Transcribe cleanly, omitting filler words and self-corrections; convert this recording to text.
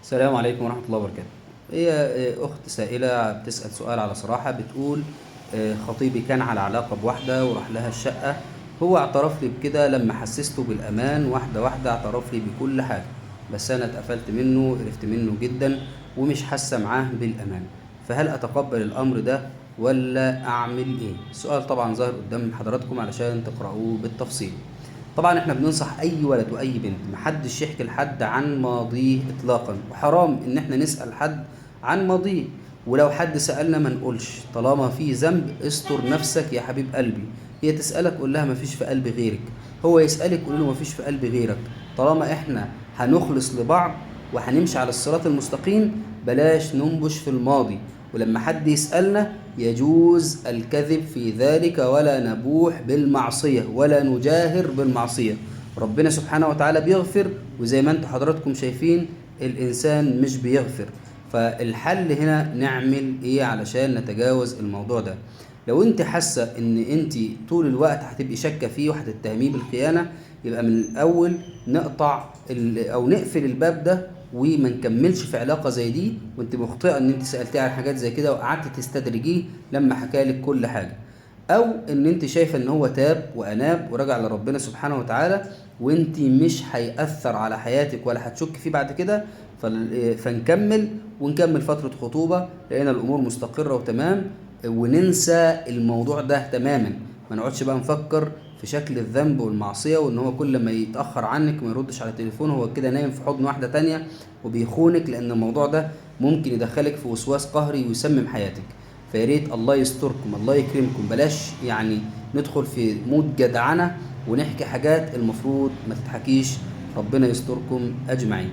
السلام عليكم ورحمة الله وبركاته. هي أخت سائلة بتسأل سؤال على صراحة، بتقول خطيبي كان على علاقة بواحدة وراح لها الشقة. هو اعترف لي بكده لما حسسته بالأمان، واحدة واحدة اعترف لي بكل حاجة، بس أنا اتقفلت منه، قرفت منه جدا ومش حاسة معاه بالأمان. فهل أتقبل الأمر ده ولا أعمل إيه؟ السؤال طبعا ظاهر قدام حضراتكم علشان تقرأوه بالتفصيل. طبعا احنا بننصح اي ولد واي بنت محدش يحكي لحد عن ماضيه اطلاقا، وحرام ان احنا نسأل حد عن ماضيه. ولو حد سألنا ما نقولش طالما في ذنب استر نفسك يا حبيب قلبي. هي تسألك قول لها مفيش في قلبي غيرك، هو يسألك قول له مفيش في قلبي غيرك. طالما احنا هنخلص لبعض وهنمشي على الصراط المستقيم بلاش ننبش في الماضي. ولما حد يسألنا يجوز الكذب في ذلك، ولا نبوح بالمعصية ولا نجاهر بالمعصية. ربنا سبحانه وتعالى بيغفر، وزي ما انتم حضراتكم شايفين الإنسان مش بيغفر. فالحل هنا نعمل ايه علشان نتجاوز الموضوع ده؟ لو انت حاسة ان انت طول الوقت هتبقي شاكة فيه وهتتهميه بالخيانة، يبقى من الأول نقطع أو نقفل الباب ده وما نكملش في علاقة زي دي. وانت مخطئة ان انت سألتيه على حاجات زي كده وقعدت تستدرجيه لما حكالك كل حاجة، او ان انت شايفة ان هو تاب واناب ورجع لربنا سبحانه وتعالى وانت مش هيأثر على حياتك ولا هتشك فيه بعد كده. فنكمل ونكمل فترة خطوبة لقينا الامور مستقرة وتمام، وننسى الموضوع ده تماما. ما نقعدش بقى نفكر في شكل الذنب والمعصية، وان هو كل ما يتأخر عنك ما يردش على التليفون هو كده نايم في حضن واحدة تانية وبيخونك، لان الموضوع ده ممكن يدخلك في وسواس قهري ويسمم حياتك. فياريت الله يستركم الله يكرمكم، بلاش يعني ندخل في مود جدعنة ونحكي حاجات المفروض ما تتحكيش. ربنا يستركم أجمعين.